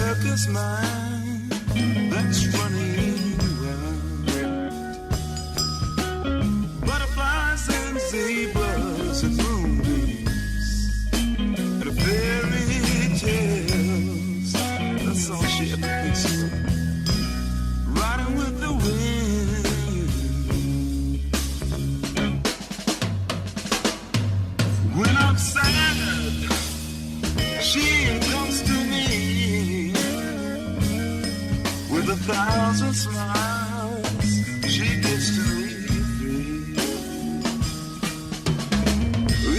circus mind that's running wild. Butterflies and zebras and moonbeams and fairy tales. That's all she ever thinks of. Riding with the wind. When I'm sad, she comes to me with 1,000 smiles. She gives to me free.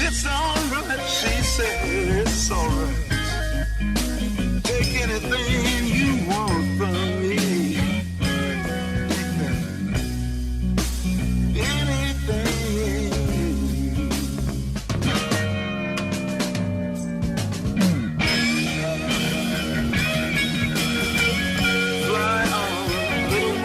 It's alright, she said, it's alright. Take anything you want from me. Take that. Anything. Fly on, little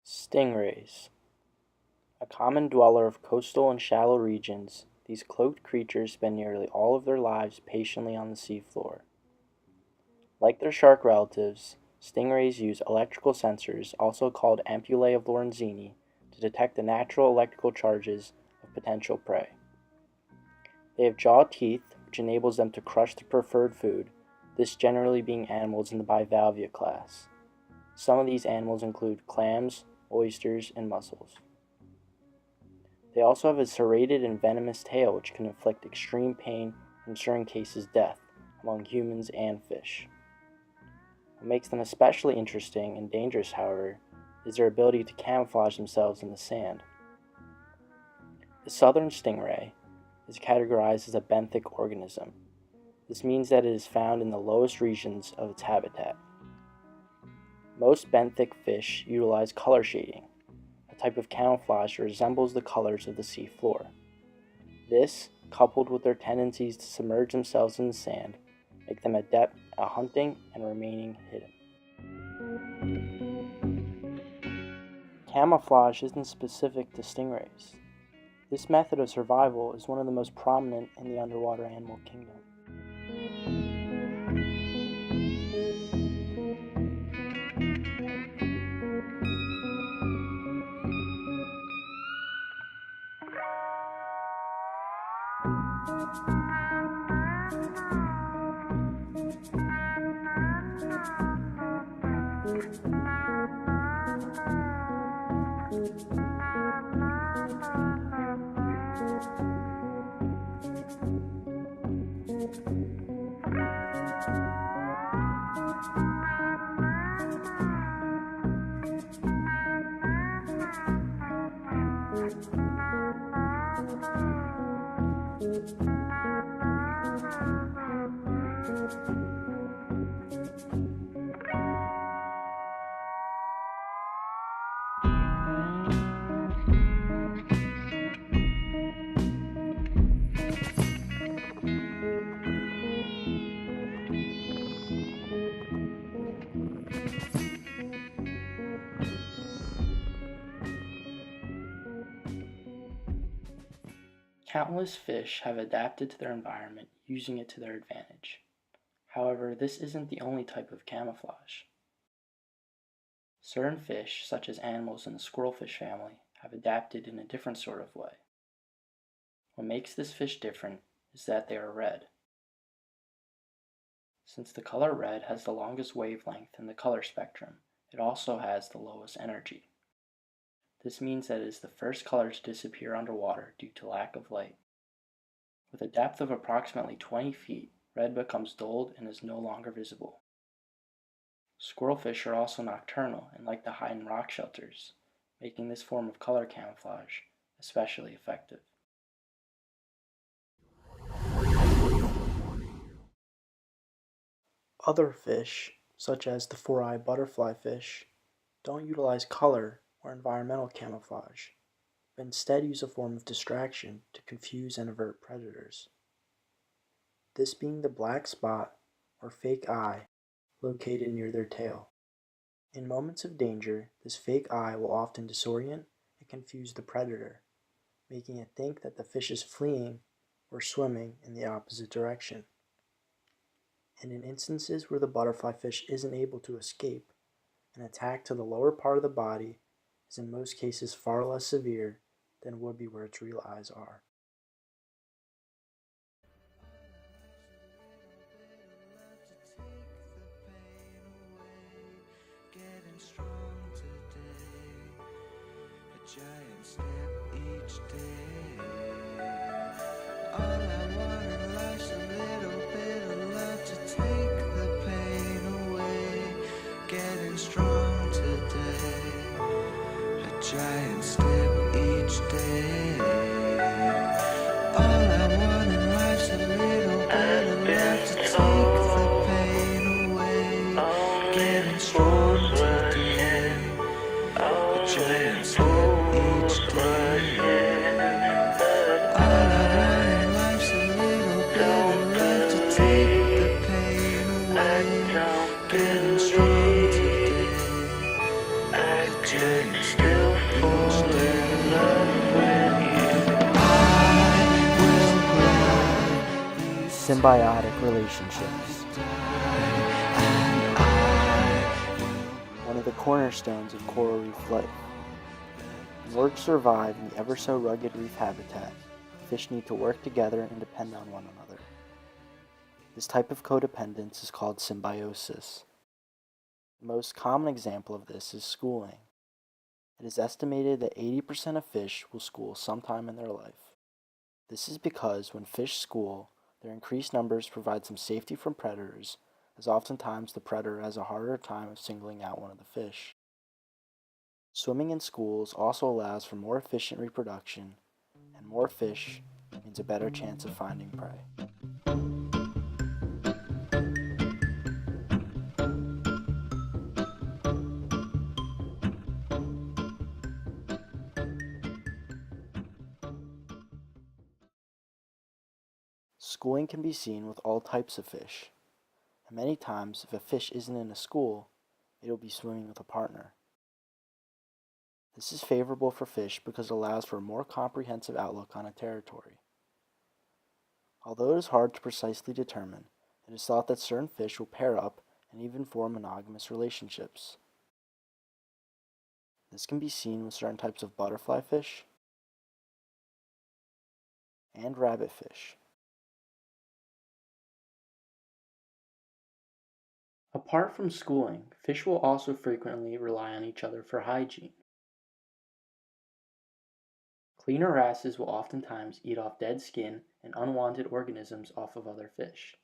Stingrays. A common dweller of coastal and shallow regions, these cloaked creatures spend nearly all of their lives patiently on the seafloor. Like their shark relatives, stingrays use electrical sensors, also called ampullae of Lorenzini, to detect the natural electrical charges of potential prey. They have jaw teeth, which enables them to crush their preferred food, this generally being animals in the bivalvia class. Some of these animals include clams, oysters, and mussels. They also have a serrated and venomous tail which can inflict extreme pain and in certain cases death among humans and fish. What makes them especially interesting and dangerous, however, is their ability to camouflage themselves in the sand. The southern stingray is categorized as a benthic organism. This means that it is found in the lowest regions of its habitat. Most benthic fish utilize color shading, a type of camouflage that resembles the colors of the sea floor. This, coupled with their tendencies to submerge themselves in the sand, make them adept at hunting and remaining hidden. Camouflage isn't specific to stingrays. This method of survival is one of the most prominent in the underwater animal kingdom. Countless fish have adapted to their environment, using it to their advantage. However, this isn't the only type of camouflage. Certain fish, such as animals in the squirrelfish family, have adapted in a different sort of way. What makes this fish different is that they are red. Since the color red has the longest wavelength in the color spectrum, it also has the lowest energy. This means that it is the first color to disappear underwater due to lack of light. With a depth of approximately 20 feet, red becomes dulled and is no longer visible. Squirrelfish are also nocturnal and like to hide in rock shelters. making this form of color camouflage especially effective. Other fish, such as the four-eyed butterfly fish, don't utilize color or environmental camouflage, but instead use a form of distraction to confuse and avert predators. This being the black spot or fake eye located near their tail. In moments of danger, this fake eye will often disorient and confuse the predator, making it think that the fish is fleeing or swimming in the opposite direction. And in instances where the butterfly fish isn't able to escape, an attack to the lower part of the body is in most cases far less severe than would be where its real eyes are. Giant step each day. All I want in life's a little bit of love to take the pain away. Getting strong today. A giant step each day. All I want in life's a little bit of love to take the pain away. Getting strong today. A giant step. Symbiotic relationships. One of the cornerstones of coral reef life. In order to survive in the ever so rugged reef habitat, fish need to work together and depend on one another. This type of codependence is called symbiosis. The most common example of this is schooling. It is estimated that 80% of fish will school sometime in their life. This is because when fish school, their increased numbers provide some safety from predators, as oftentimes the predator has a harder time of singling out one of the fish. Swimming in schools also allows for more efficient reproduction, and more fish means a better chance of finding prey. Schooling can be seen with all types of fish, and many times if a fish isn't in a school, it will be swimming with a partner. This is favorable for fish because it allows for a more comprehensive outlook on a territory. Although it is hard to precisely determine, it is thought that certain fish will pair up and even form monogamous relationships. This can be seen with certain types of butterfly fish and rabbitfish. Apart from schooling, fish will also frequently rely on each other for hygiene. Cleaner wrasses will oftentimes eat off dead skin and unwanted organisms off of other fish.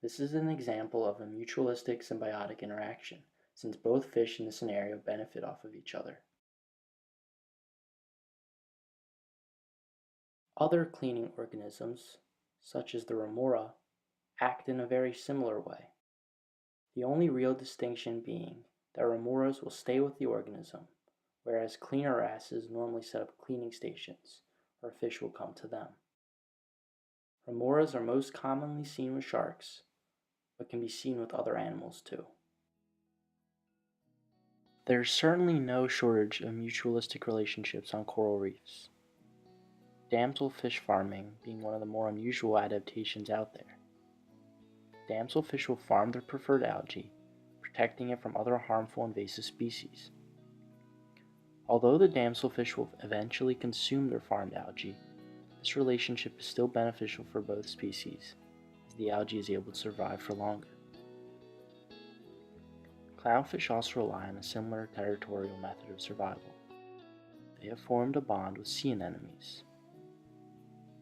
This is an example of a mutualistic symbiotic interaction, since both fish in the scenario benefit off of each other. Other cleaning organisms, such as the remora, act in a very similar way. The only real distinction being that remoras will stay with the organism, whereas cleaner wrasses normally set up cleaning stations, where fish will come to them. Remoras are most commonly seen with sharks, but can be seen with other animals too. There is certainly no shortage of mutualistic relationships on coral reefs, damselfish farming being one of the more unusual adaptations out there. Damselfish will farm their preferred algae, protecting it from other harmful invasive species. Although the damselfish will eventually consume their farmed algae, this relationship is still beneficial for both species, as the algae is able to survive for longer. Clownfish also rely on a similar territorial method of survival. They have formed a bond with sea anemones.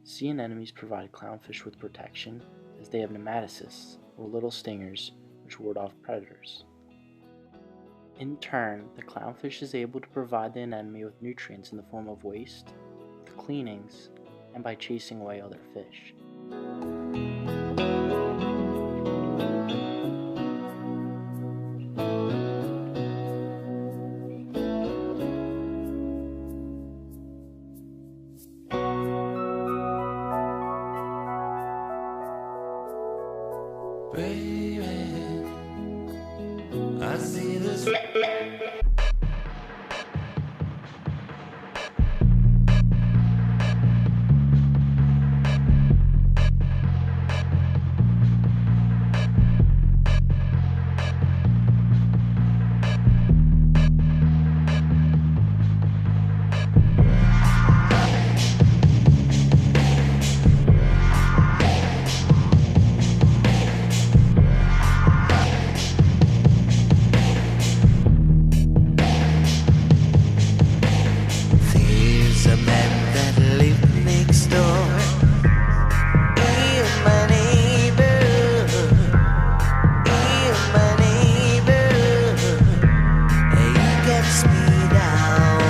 Sea anemones provide clownfish with protection as they have nematocysts, or little stingers, which ward off predators. In turn, the clownfish is able to provide the anemone with nutrients in the form of waste, with cleanings, and by chasing away other fish. Baby, I see this. There's a man that lived next door. In my neighborhood, in my neighborhood, he gets me down.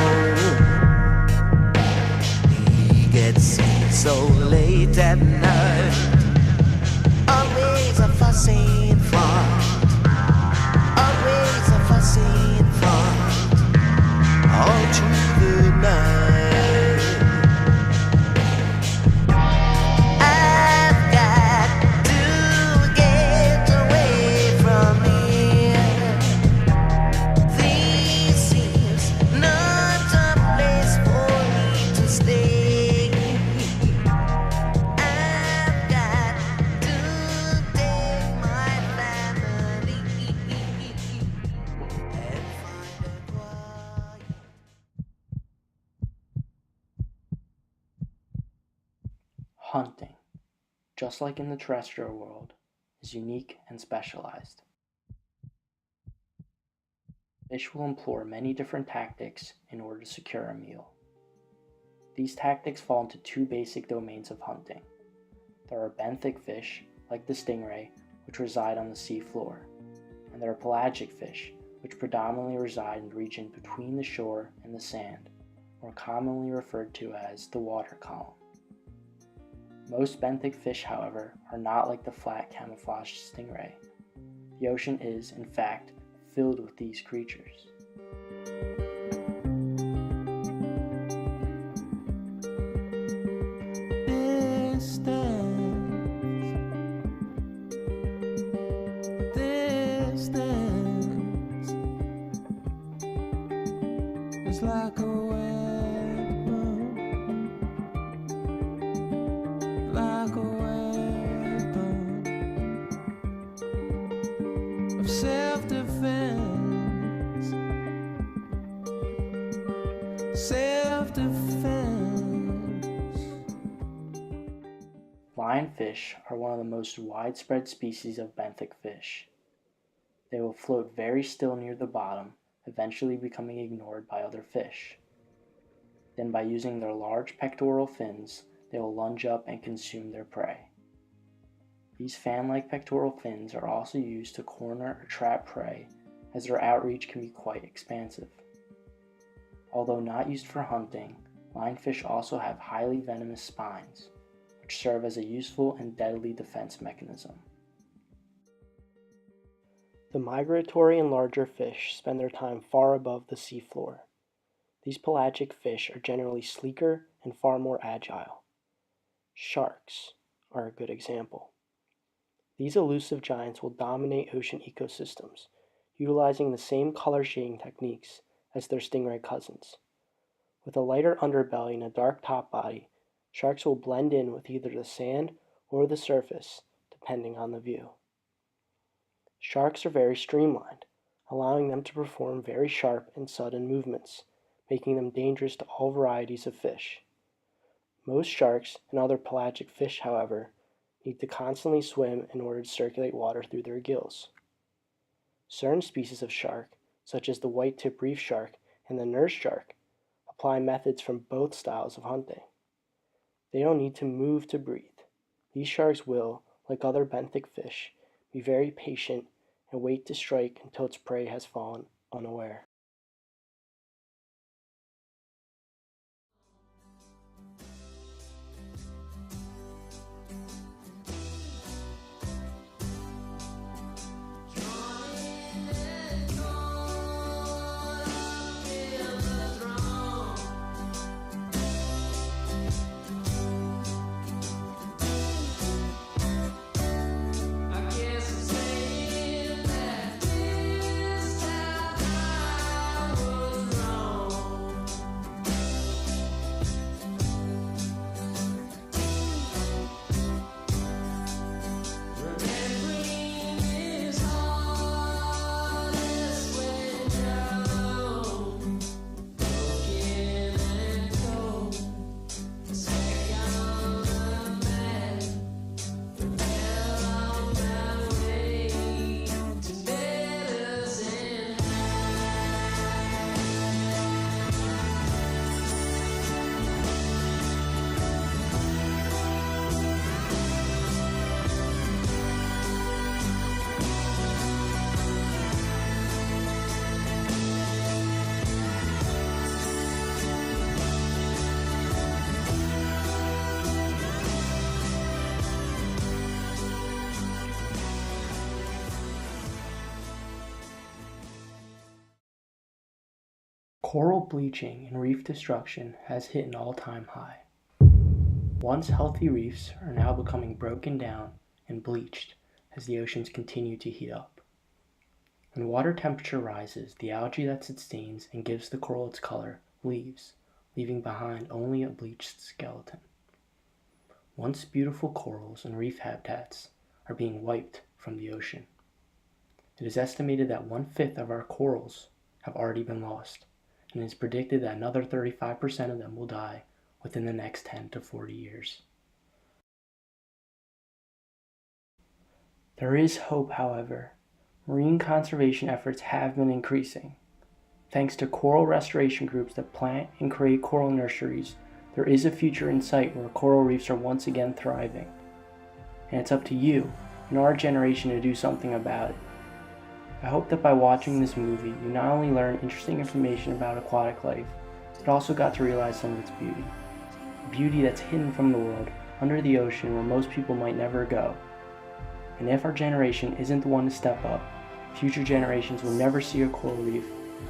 He gets in so late at night. Always a fussing fight. Always a fussing fight. All through the night. I've got to get away from here. This is not a place for me to stay. I've got to take my family and find a quiet. Hunting, just like in the terrestrial world, is unique and specialized. Fish will employ many different tactics in order to secure a meal. These tactics fall into two basic domains of hunting. There are benthic fish, like the stingray, which reside on the sea floor, and there are pelagic fish, which predominantly reside in the region between the shore and the sand, more commonly referred to as the water column. Most benthic fish, however, are not like the flat camouflaged stingray. The ocean is, in fact, filled with these creatures. Distance is like a weapon, like a weapon of self-defense, self-defense. Lionfish are one of the most widespread species of benthic fish. They will float very still near the bottom, eventually becoming ignored by other fish. Then by using their large pectoral fins, they will lunge up and consume their prey. These fan-like pectoral fins are also used to corner or trap prey, as their outreach can be quite expansive. Although not used for hunting, lionfish also have highly venomous spines, which serve as a useful and deadly defense mechanism. The migratory and larger fish spend their time far above the seafloor. These pelagic fish are generally sleeker and far more agile. Sharks are a good example. These elusive giants will dominate ocean ecosystems, utilizing the same color shading techniques as their stingray cousins. With a lighter underbelly and a dark top body, sharks will blend in with either the sand or the surface, depending on the view. Sharks are very streamlined, allowing them to perform very sharp and sudden movements, making them dangerous to all varieties of fish. Most sharks and other pelagic fish, however, need to constantly swim in order to circulate water through their gills. Certain species of shark, such as the white-tip reef shark and the nurse shark, apply methods from both styles of hunting. They don't need to move to breathe. These sharks will, like other benthic fish, be very patient and wait to strike until its prey has fallen unaware. Coral bleaching and reef destruction has hit an all-time high. Once healthy reefs are now becoming broken down and bleached as the oceans continue to heat up. When water temperature rises, the algae that sustains and gives the coral its color leaves, leaving behind only a bleached skeleton. Once beautiful corals and reef habitats are being wiped from the ocean. It is estimated that 1/5 of our corals have already been lost, and it is predicted that another 35% of them will die within the next 10 to 40 years. There is hope, however. Marine conservation efforts have been increasing. Thanks to coral restoration groups that plant and create coral nurseries, there is a future in sight where coral reefs are once again thriving. And it's up to you and our generation to do something about it. I hope that by watching this movie, you not only learn interesting information about aquatic life, but also got to realize some of its beauty. Beauty that's hidden from the world, under the ocean where most people might never go. And if our generation isn't the one to step up, future generations will never see a coral reef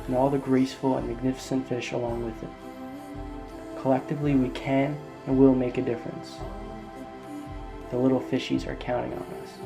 and all the graceful and magnificent fish along with it. Collectively, we can and will make a difference. The little fishies are counting on us.